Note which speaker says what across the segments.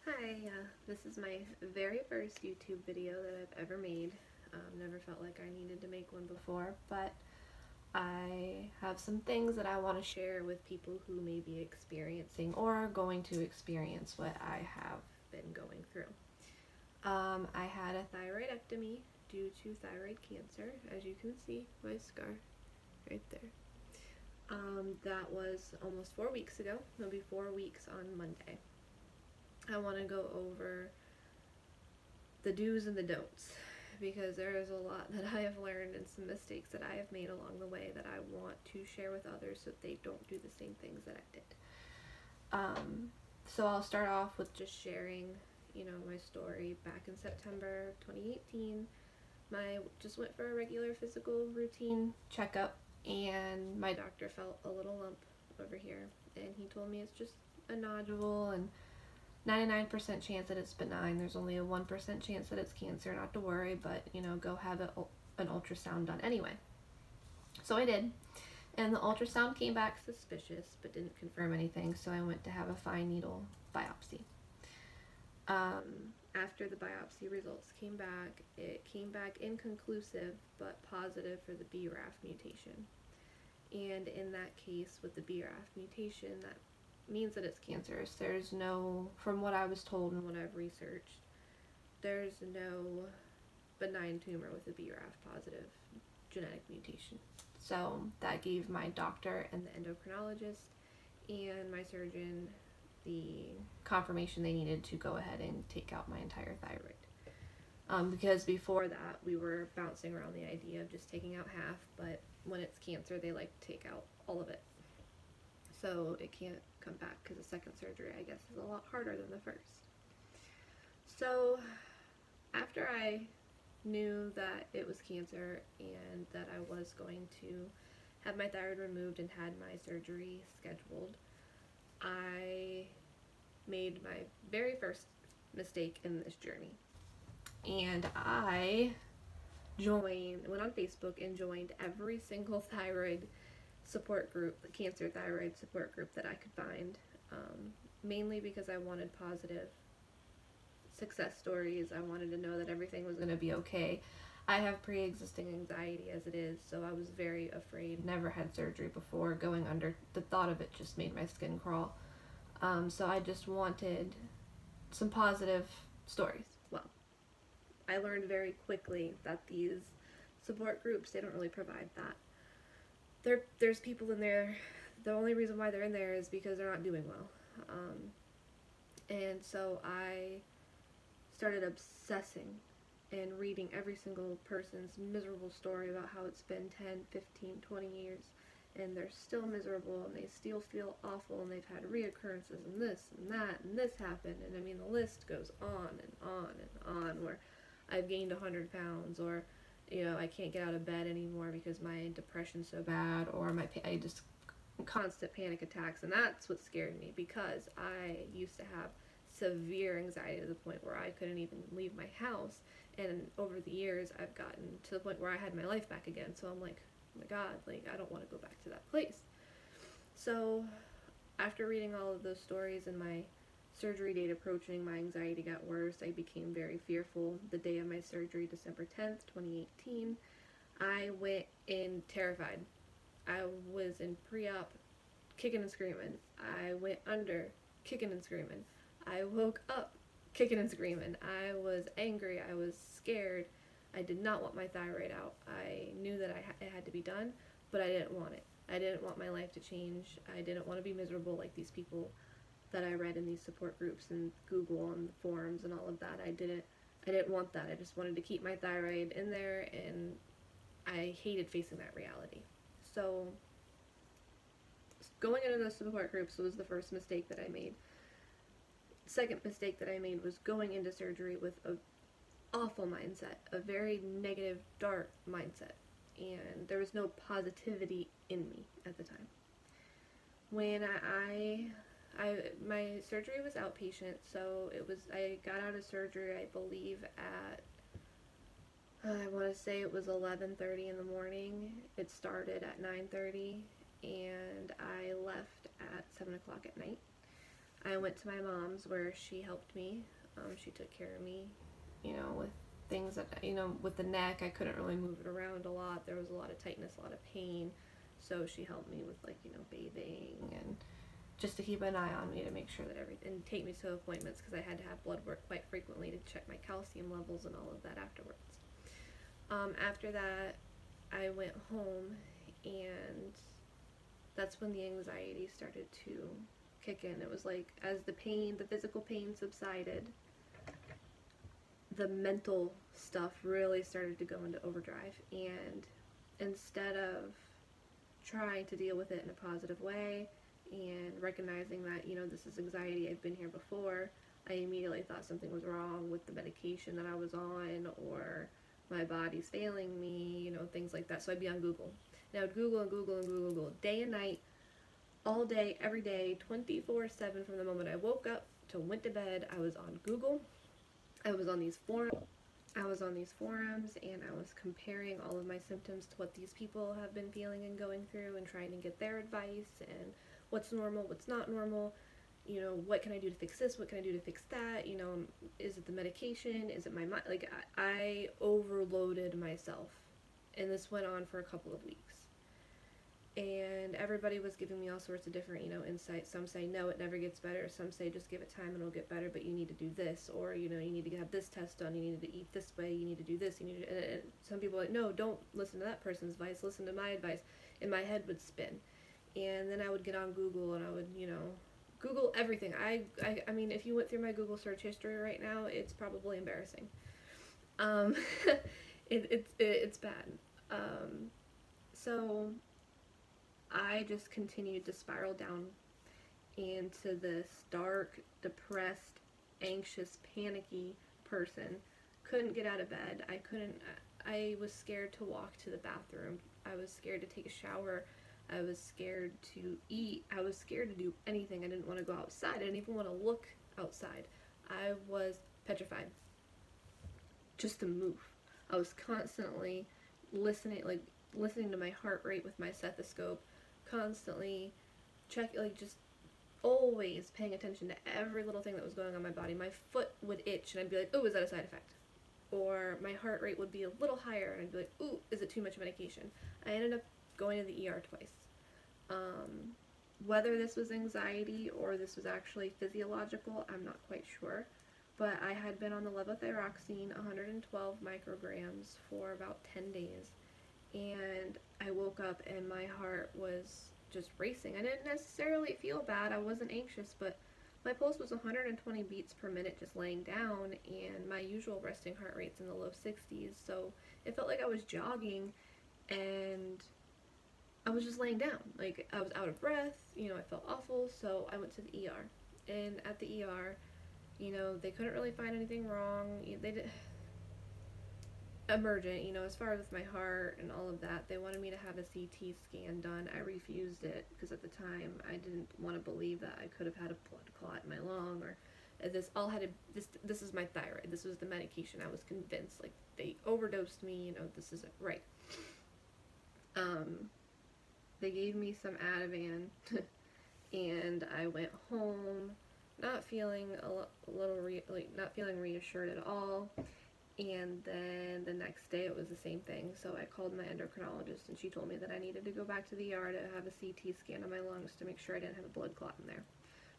Speaker 1: Hi, this is my very first YouTube video that I've ever made. Never felt like I needed to make one before, but I have some things that I want to share with people who may be experiencing or are going to experience what I have been going through. I had a thyroidectomy due to thyroid cancer, as you can see my scar right there. That was almost 4 weeks ago. It'll be 4 weeks on Monday. I want to go over the do's and the don'ts because there is a lot that I have learned and some mistakes that I have made along the way that I want to share with others so that they don't do the same things that I did. So I'll start off with just sharing, my story. Back in September of 2018, I just went for a regular physical routine checkup, and my doctor felt a little lump over here, and he told me it's just a nodule and 99% chance that it's benign. There's only a 1% chance that it's cancer, not to worry, but go have an ultrasound done anyway. So I did, and the ultrasound came back suspicious but didn't confirm anything, so I went to have a fine needle biopsy. After the biopsy results came back, it came back inconclusive but positive for the BRAF mutation. And in that case, with the BRAF mutation, that means that it's cancerous. There's no, from what I was told and what I've researched, there's no benign tumor with a BRAF positive genetic mutation. So that gave my doctor and the endocrinologist and my surgeon the confirmation they needed to go ahead and take out my entire thyroid. Because before that we were bouncing around the idea of just taking out half, but when it's cancer they like to take out all of it. So it can't come back because the second surgery, I guess, is a lot harder than the first. So after I knew that it was cancer and that I was going to have my thyroid removed and had my surgery scheduled, I made my very first mistake in this journey. And I went on Facebook and joined every single thyroid support group, the cancer thyroid support group that I could find, mainly because I wanted positive success stories. I wanted to know that everything was going to be okay. I have pre-existing anxiety as it is, so I was very afraid. Never had surgery before. Going under, the thought of it just made my skin crawl. So I just wanted some positive stories. Well, I learned very quickly that these support groups, they don't really provide that. There's people in there, the only reason why they're in there is because they're not doing well. And so I started obsessing and reading every single person's miserable story about how it's been 10, 15, 20 years and they're still miserable and they still feel awful and they've had reoccurrences and this and that and this happened, and I mean the list goes on and on and on, where I've gained 100 pounds, or I can't get out of bed anymore because my depression's so bad, or I just constant panic attacks. And that's what scared me, because I used to have severe anxiety to the point where I couldn't even leave my house, and over the years I've gotten to the point where I had my life back again. So I'm like, oh my god, like I don't want to go back to that place. So after reading all of those stories and my surgery date approaching, my anxiety got worse. I became very fearful. The day of my surgery, December 10th, 2018, I went in terrified. I was in pre-op kicking and screaming. I went under kicking and screaming. I woke up kicking and screaming. I was angry. I was scared. I did not want my thyroid out. I knew that it had to be done, but I didn't want it. I didn't want my life to change. I didn't want to be miserable like these people that I read in these support groups and Google and forums and all of that. I didn't want that. I just wanted to keep my thyroid in there, and I hated facing that reality. So going into those support groups was the first mistake that I made. Second mistake that I made was going into surgery with an awful mindset, a very negative, dark mindset, and there was no positivity in me at the time. When my surgery was outpatient, so I got out of surgery, I believe at, I want to say it was 11:30 in the morning. It started at 9:30, and I left at 7 o'clock at night. I went to my mom's where she helped me. She took care of me, you know, with things that, you know, with the neck, I couldn't really move it around a lot. There was a lot of tightness, a lot of pain. So she helped me with, like, you know, bathing and just to keep an eye on me to make sure that everything, and take me to appointments because I had to have blood work quite frequently to check my calcium levels and all of that afterwards. After that, I went home, and that's when the anxiety started to kick in. It was like, as the pain, the physical pain subsided, the mental stuff really started to go into overdrive, and instead of trying to deal with it in a positive way and recognizing that, you know, this is anxiety, I've been here before, I immediately thought something was wrong with the medication that I was on, or my body's failing me, you know, things like that. So I'd be on Google. And I would Google and Google and Google, day and night, all day, every day, 24/7, from the moment I woke up till went to bed. I was on Google. I was on these forums. and I was comparing all of my symptoms to what these people have been feeling and going through, and trying to get their advice and what's normal, what's not normal, you know, what can I do to fix this, what can I do to fix that, you know, is it the medication, is it my mind, like, I overloaded myself, and this went on for a couple of weeks. And everybody was giving me all sorts of different, you know, insights. Some say, no, it never gets better. Some say, just give it time and it'll get better, but you need to do this. Or, you know, you need to have this test done. You need to eat this way. You need to do this. You need to, and some people are like, no, don't listen to that person's advice. Listen to my advice. And my head would spin. And then I would get on Google and I would, you know, Google everything. I mean, if you went through my Google search history right now, it's probably embarrassing. It's bad. So I just continued to spiral down into this dark, depressed, anxious, panicky person. Couldn't get out of bed. I was scared to walk to the bathroom. I was scared to take a shower. I was scared to eat. I was scared to do anything. I didn't want to go outside. I didn't even want to look outside. I was petrified just to move. I was constantly listening to my heart rate with my stethoscope, constantly just always paying attention to every little thing that was going on in my body. My foot would itch and I'd be like, oh, is that a side effect? Or my heart rate would be a little higher and I'd be like, ooh, is it too much medication? I ended up going to the ER twice. Whether this was anxiety or this was actually physiological, I'm not quite sure. But I had been on the levothyroxine, 112 micrograms, for about 10 days. And I woke up and my heart was just racing. I didn't necessarily feel bad. I wasn't anxious, but my pulse was 120 beats per minute just laying down, and my usual resting heart rate's in the low 60s. So it felt like I was jogging and I was just laying down. Like, I was out of breath, you know, I felt awful. So I went to the ER. And at the ER, you know, they couldn't really find anything wrong. They did emergent, you know, as far as with my heart and all of that. They wanted me to have a CT scan done. I refused it because at the time I didn't want to believe that I could have had a blood clot in my lung, or this is my thyroid. This was the medication. I was convinced, like, they overdosed me, you know, this isn't right. They gave me some Ativan and I went home not feeling not feeling reassured at all. And then the next day it was the same thing. So I called my endocrinologist and she told me that I needed to go back to the ER to have a CT scan of my lungs to make sure I didn't have a blood clot in there.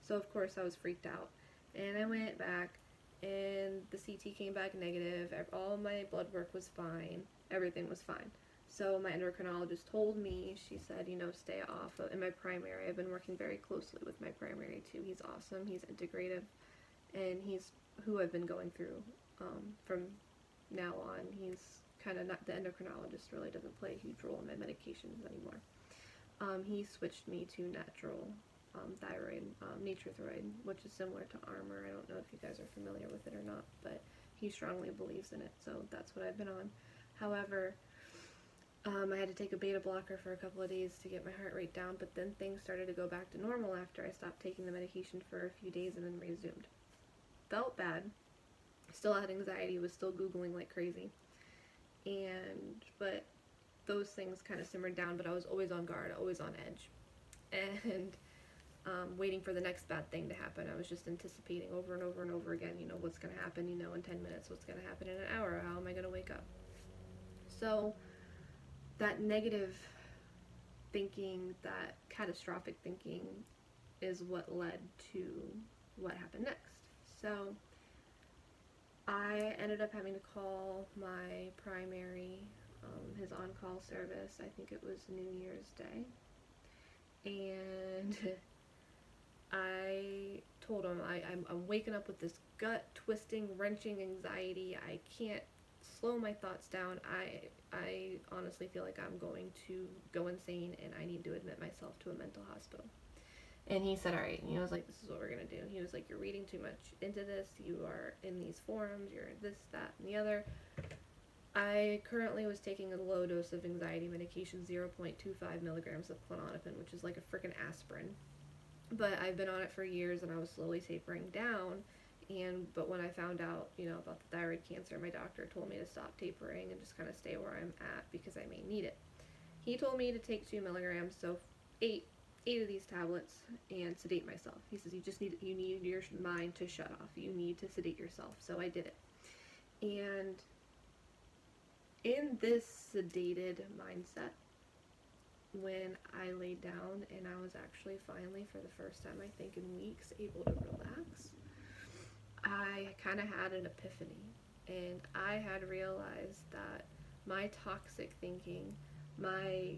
Speaker 1: So of course I was freaked out. And I went back and the CT came back negative. All my blood work was fine. Everything was fine. So my endocrinologist told me, she said, you know, stay off of, in my primary, I've been working very closely with my primary too. He's awesome. He's integrative. And he's who I've been going through from now on. He's kind of not, the endocrinologist really doesn't play a huge role in my medications anymore. He switched me to natural thyroid, nature thyroid, which is similar to Armour. I don't know if you guys are familiar with it or not, but he strongly believes in it, so that's what I've been on. However, I had to take a beta blocker for a couple of days to get my heart rate down, but then things started to go back to normal after I stopped taking the medication for a few days and then resumed. Felt bad. Still had anxiety, was still Googling like crazy. But those things kind of simmered down, but I was always on guard, always on edge. And waiting for the next bad thing to happen. I was just anticipating over and over and over again, you know, what's going to happen, you know, in 10 minutes, what's going to happen in an hour, how am I going to wake up? So that negative thinking, that catastrophic thinking is what led to what happened next. So I ended up having to call my primary, his on-call service. I think it was New Year's Day. And I told him I'm waking up with this gut-twisting, wrenching anxiety. I can't slow my thoughts down. I honestly feel like I'm going to go insane and I need to admit myself to a mental hospital. And he said, all right. And he was like, this is what we're going to do. He was like, you're reading too much into this. You are in these forums. You're this, that, and the other. I currently was taking a low dose of anxiety medication, 0.25 milligrams of Klonopin, which is like a freaking aspirin. But I've been on it for years and I was slowly tapering down. But when I found out, you know, about the thyroid cancer, my doctor told me to stop tapering and just kind of stay where I'm at because I may need it. He told me to take 2 milligrams, so 8 of these tablets, and sedate myself. He says you need your mind to shut off. You need to sedate yourself. So I did it. And in this sedated mindset, when I laid down and I was actually finally, for the first time I think in weeks, able to relax, I kind of had an epiphany. And I had realized that my toxic thinking, my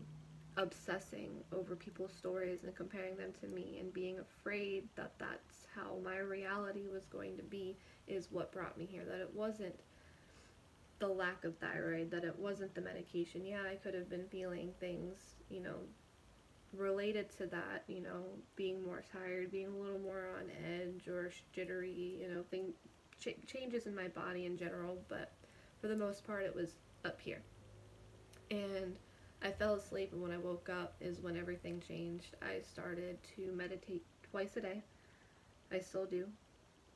Speaker 1: obsessing over people's stories and comparing them to me and being afraid that that's how my reality was going to be is what brought me here. That it wasn't the lack of thyroid, that it wasn't the medication. Yeah, I could have been feeling things, you know, related to that, you know, being more tired, being a little more on edge or jittery, you know, changes in my body in general, but for the most part it was up here. And I fell asleep, and when I woke up is when everything changed. I started to meditate twice a day. I still do.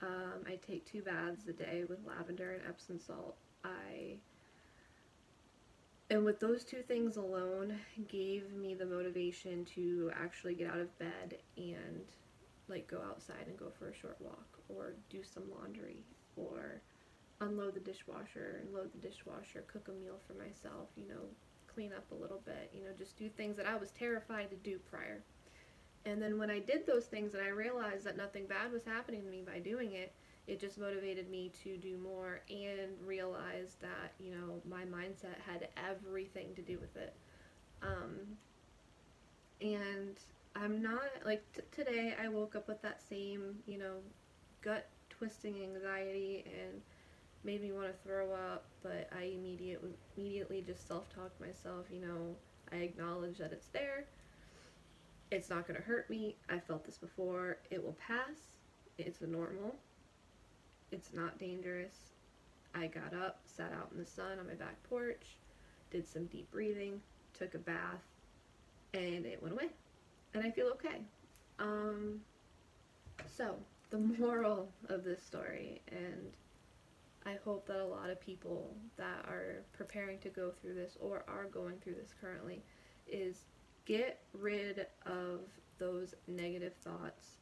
Speaker 1: I take 2 baths a day with lavender and Epsom salt. And with those 2 things alone gave me the motivation to actually get out of bed and like go outside and go for a short walk or do some laundry or unload the dishwasher and load the dishwasher, cook a meal for myself, you know, clean up a little bit, you know, just do things that I was terrified to do prior. And then when I did those things and I realized that nothing bad was happening to me by doing it, it just motivated me to do more and realize that, you know, my mindset had everything to do with it. And I'm not, like, today I woke up with that same, you know, gut twisting anxiety and made me want to throw up, but I immediately just self-talked myself, you know, I acknowledge that it's there. It's not going to hurt me. I felt this before. It will pass. It's a normal. It's not dangerous. I got up, sat out in the sun on my back porch, did some deep breathing, took a bath, and it went away. And I feel okay. So, the moral of this story, and I hope that a lot of people that are preparing to go through this or are going through this currently, is get rid of those negative thoughts.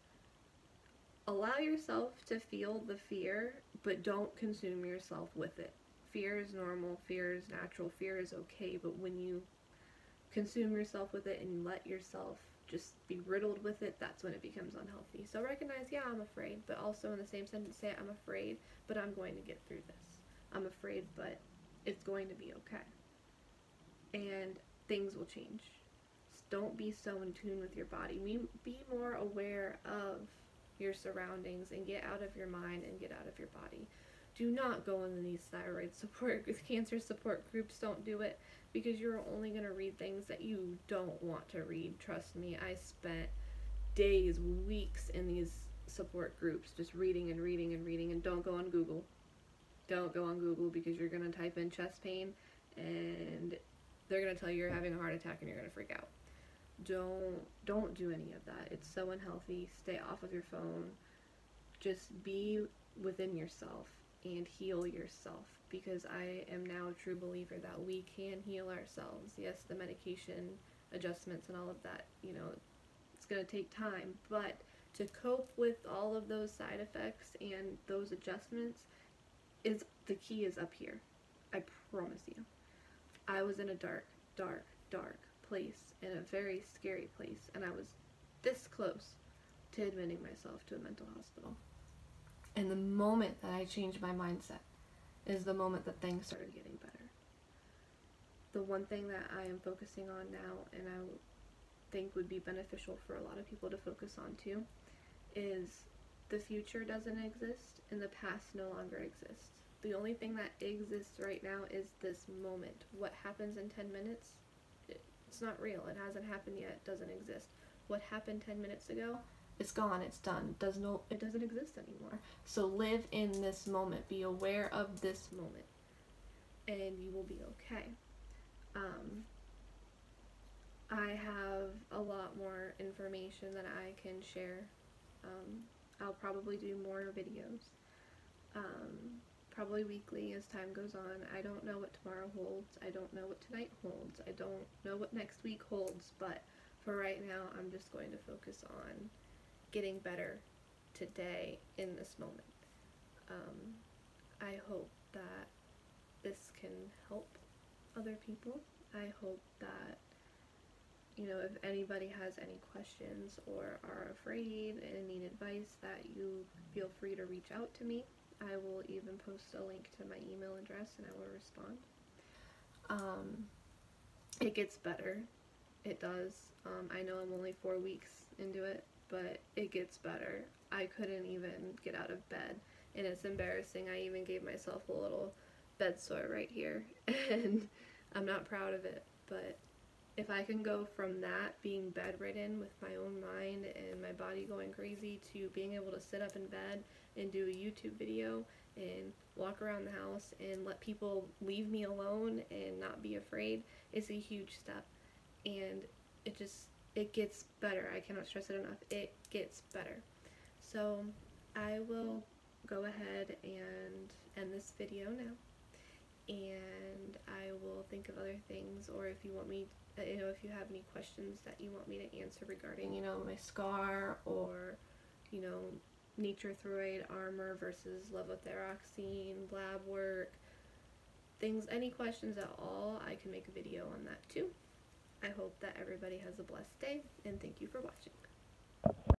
Speaker 1: Allow yourself to feel the fear, but don't consume yourself with it. Fear is normal, fear is natural, fear is okay, but when you consume yourself with it and let yourself just be riddled with it, that's when it becomes unhealthy. So recognize, yeah, I'm afraid, but also in the same sentence say, I'm afraid, but I'm going to get through this. I'm afraid, but it's going to be okay. And things will change. Don't be so in tune with your body. Be more aware of your surroundings and get out of your mind and get out of your body. Do not go in these thyroid support, cancer support groups. Don't do it, because you're only going to read things that you don't want to read. Trust me, I spent days, weeks in these support groups just reading and reading and reading. And don't go on Google. Don't go on Google, because you're going to type in chest pain and they're going to tell you you're having a heart attack and you're going to freak out. Don't do any of that. It's so unhealthy. Stay off of your phone. Just be within yourself and heal yourself, because I am now a true believer that we can heal ourselves. Yes, the medication adjustments and all of that, you know, it's going to take time, but to cope with all of those side effects and those adjustments, is the key is up here. I promise you. I was in a dark place, in a very scary place, and I was this close to admitting myself to a mental hospital. And the moment that I changed my mindset is the moment that things started getting better. The one thing that I am focusing on now, and I think would be beneficial for a lot of people to focus on too, is the future doesn't exist and the past no longer exists. The only thing that exists right now is this moment. What happens in 10 minutes, it's not real. It hasn't happened yet. It doesn't exist. What happened 10 minutes ago, it's gone. It's done. It doesn't exist anymore. So live in this moment. Be aware of this moment, and you will be okay. I have a lot more information that I can share. I'll probably do more videos. Probably weekly as time goes on. I don't know what tomorrow holds. I don't know what tonight holds. I don't know what next week holds, but for right now, I'm just going to focus on getting better today in this moment. I hope that this can help other people. I hope that, you know, if anybody has any questions or are afraid and need advice, that you feel free to reach out to me. I will even post a link to my email address and I will respond. It gets better. It does. I know I'm only 4 weeks into it, but it gets better. I couldn't even get out of bed, and it's embarrassing. I even gave myself a little bed sore right here, and I'm not proud of it, but if I can go from that, being bedridden with my own mind and my body going crazy, to being able to sit up in bed and do a YouTube video and walk around the house and let people leave me alone and not be afraid, it's a huge step. And it gets better. I cannot stress it enough. It gets better. So I will go ahead and end this video now, and I will think of other things, or if you want me, if you have any questions that you want me to answer regarding, my scar, or, nature thyroid armor versus levothyroxine, lab work, things, any questions at all, I can make a video on that too. I hope that everybody has a blessed day, and thank you for watching.